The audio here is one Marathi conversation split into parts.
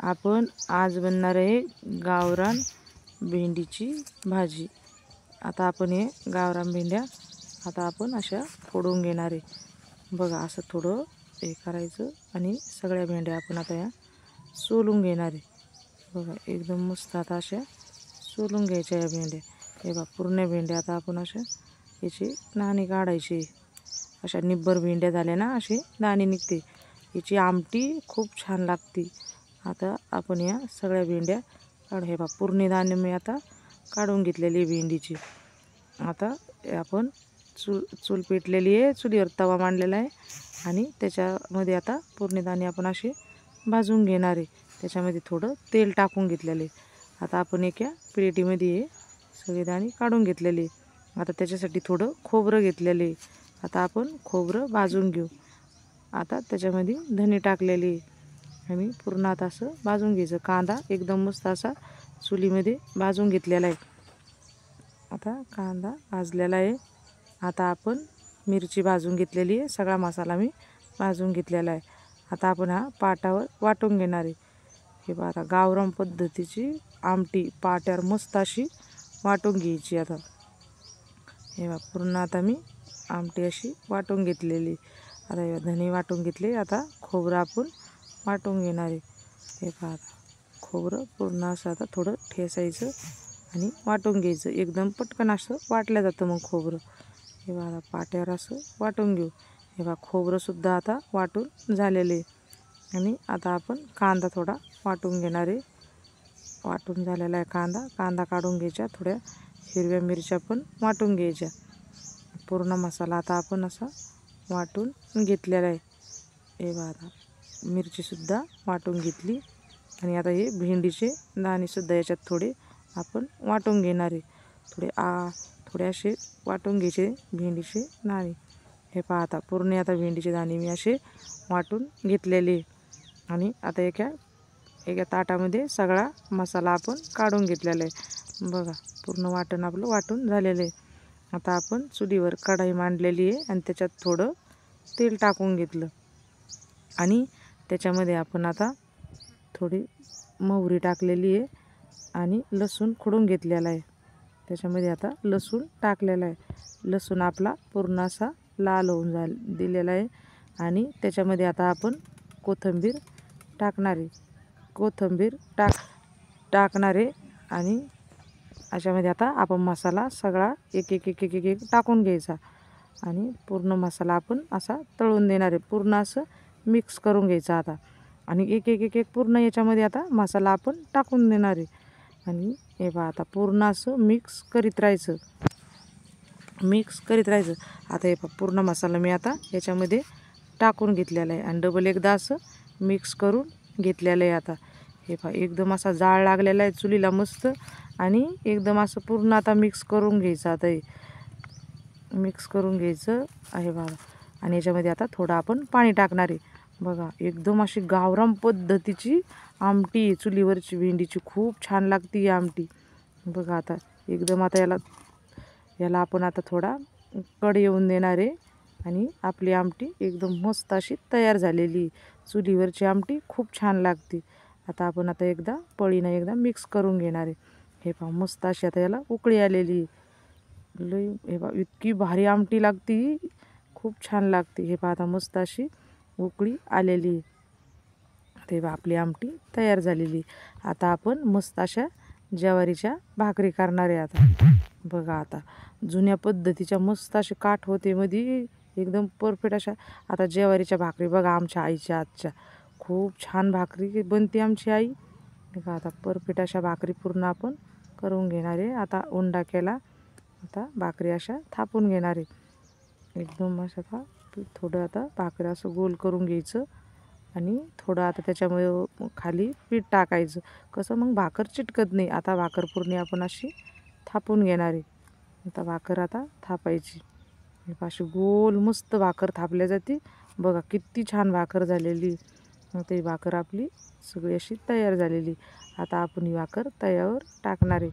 आपण आज बनणार आहे गावरान भेंडीची भाजी। आता आपण हे गावरान भेंड्या आता आपण अशा फोडून घेणार आहे। बघा असं थोडं हे करायचं आणि सगळ्या भेंड्या आपण आता या सोलून घेणार आहे। बघा एकदम मस्त आता अशा सोलून घ्यायच्या या भेंड्या। हे बघा पूर्ण भेंड्या आता आपण अशा याची नाणी काढायची। अशा निब्बर भेंड्या झाल्या ना अशी नाणी निघते। याची आमटी खूप छान लागते। आता आपण या सगळ्या भेंड्या काढू। हे बघा पूर्ण दाणे मी आता काढून घेतलेली भेंडीची। आता आपण चूल पेटलेली आहे, चुलीवर तवा मांडलेला आहे आणि त्याच्यामध्ये आता पूर्ण दाणे आपण असे भाजून घेणार आहे। त्याच्यामध्ये थोडं तेल टाकून घेतलेले। आता आपण एका प्लेटीमध्ये हे सगळे दाणे काढून घेतलेले। आता त्याच्यासाठी थोडं खोबरं घेतलेले। आता आपण खोबरं भाजून घेऊ। आता त्याच्यामध्ये धने टाकलेले आणि पूर्ण आता असं भाजून घ्यायचं। कांदा एकदम मस्त असा चुलीमध्ये भाजून घेतलेला आहे। आता कांदा भाजलेला आहे। आता आपण मिरची भाजून घेतलेली आहे। सगळा मसाला मी भाजून घेतलेला आहे। आता आपण हा पाटावर वाटून घेणार आहे। हे बघा आता गावरान पद्धतीची आमटी पाट्यावर मस्त अशी वाटून घ्यायची। आता हे बघा पूर्ण आता मी आमटी अशी वाटून घेतलेली। आता हे धने वाटून घेतले। आता खोबरं आपण वाटून घेणार आहे। हे पहा खोबरं पूर्ण असं आता थोडं ठेचायचं आणि वाटून घ्यायचं। एकदम पटकन असं वाटलं जातं मग खोबरं। हे बघा पाट्यावर असं वाटून घेऊ। हे बघा खोबरंसुद्धा आता वाटून झालेले आणि आता आपण कांदा थोडा वाटून घेणार आहे। वाटून झालेला आहे कांदा काढून घ्यायचा। थोड्या हिरव्या मिरच्या पण वाटून घ्यायच्या। पूर्ण मसाला आता आपण असा वाटून घेतलेला आहे। हे बघा आता मिरचीसुद्धा वाटून घेतली आणि आता हे भेंडीचे दाणेसुद्धा याच्यात थोडे आपण वाटून घेणार आहे। थोडे असे वाटून घ्यायचे भेंडीचे दाणे। हे पहा आता पूर्ण आता भेंडीचे दाणे मी असे वाटून घेतलेले आणि आता एका ताटामध्ये सगळा मसाला आपण काढून घेतलेला आहे। बघा पूर्ण वाटण आपलं वाटून झालेलं आहे। आता आपण चुलीवर कढई मांडलेली आहे आणि त्याच्यात थोडं तेल टाकून घेतलं आणि त्याच्यामध्ये आपण आता थोडी मोहरी टाकलेली आहे आणि लसूण खोडून घेतलेला आहे। त्याच्यामध्ये आता लसूण टाकलेला आहे। लसूण आपला पूर्ण असा लाल होऊन दिलेला आहे आणि त्याच्यामध्ये आता आपण कोथिंबीर टाकणार आहे। कोथिंबीर टाकणार आहे आणि अशामध्ये आता आपण मसाला सगळा एक एक एक एक एक एक टाकून घ्यायचा आणि पूर्ण मसाला आपण असा तळून देणार आहे। पूर्ण असं मिक्स करून घ्यायचं आता आणि एक एक एक एक पूर्ण याच्यामध्ये आता मसाला आपण टाकून देणार आहे आणि हे पहा आता पूर्ण असं मिक्स करीत राहायचं। आता हे पहा पूर्ण मसाला मी आता याच्यामध्ये टाकून घेतलेला आहे आणि डबल एकदा असं मिक्स करून घेतलेलं आहे। आता हे पहा एकदम असा जाळ लागलेला आहे चुलीला मस्त आणि एकदम असं पूर्ण आता मिक्स करून घ्यायचं। आता हे मिक्स करून घ्यायचं आहे बघा आणि याच्यामध्ये आता थोडं आपण पाणी टाकणार आहे। बघा एकदम अशी गावरान पद्धतीची आमटी चुलीवरची भेंडीची खूप छान लागते ही आमटी। बघा आता एकदम आता याला आपण आता थोडा कड येऊन देणार आहे आणि आपली आमटी एकदम मस्त अशी तयार झालेली। चुलीवरची आमटी खूप छान लागते। आता आपण आता एकदा पळीने एकदा मिक्स करून घेणार आहे। हे पहा मस्त अशी आता याला उकळी आलेली लई। हे पहा इतकी भारी आमटी लागते, खूप छान लागते। हे पहा आता मस्त अशी उकळी आलेली। ते पहा आपली आमटी तयार झालेली। आता आपण मस्त अशा ज्वारीच्या भाकरी करणार आहे। आता बघा आता जुन्या पद्धतीच्या मस्त असे काठ होते मध्ये एकदम परफेक्ट अशा आता ज्वारीच्या भाकरी बघा आमच्या आईच्या हातच्या खूप छान भाकरी बनते आमची आई। बघा आता परफेक्ट अशा भाकरी पूर्ण आपण करून घेणार आहे। आता उंडा केला आता भाकरी अशा थापून घेणार आहे। एकदम असं थोडं आता भाकरी असं गोल करून घ्यायचं आणि थोडं आता त्याच्यामध्ये खाली पीठ टाकायचं कसं मग भाकर चिटकत नाही। आता भाकर पूर्ण आपण अशी थापून घेणार आहे। आता भाकर आता थापायची। अशी गोल मस्त भाकर थापल्या जाते। बघा किती छान भाकर झालेली। आता ही भाकर आपली सगळी अशी तयार झालेली। आता आपण ही भाकर तव्यावर टाकणार आहे।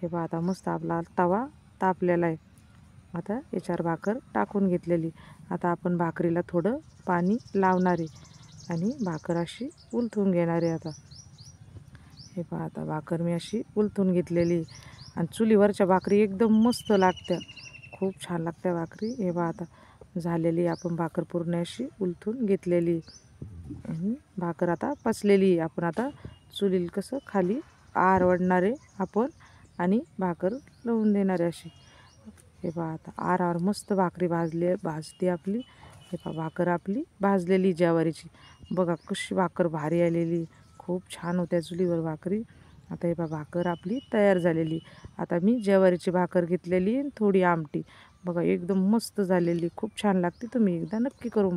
हे पहा आता मस्त आपला तवा तापलेला आहे। आता याच्यावर भाकर टाकून घेतलेली। आता आपण भाकरीला थोडं पाणी लावणार आहे आणि भाकर अशी उलथून घेणार आहे। आता हे पहा आता भाकर मी अशी उलथून घेतलेली आणि चुलीवरच्या भाकरी एकदम मस्त लागत्या, खूप छान लागत्या भाकरी. हे पहा आता झालेली आपण भाकर पूर्ण अशी उलथून घेतलेली आणि भाकर आता पचलेली. आपण आता चुलीला कसं खाली आर वडणारे आपण आणि भाकर लावून देणारे अशी. हे पहा आता आरावर मस्त भाकरी भाजते आपली. हे पहा भाकर आपली भाजलेली ज्वारीची. बघा कशी भाकर भारी आलेली, खूप छान होत्या चुलीवर भाकरी. आता हे पहा भाकर आपली तयार झालेली. आता मी ज्वारीची भाकर घेतलेली थोडी आमटी. बघा एकदम मस्त झालेली, खूप छान लागते. तुम्ही एकदा नक्की करून बघा.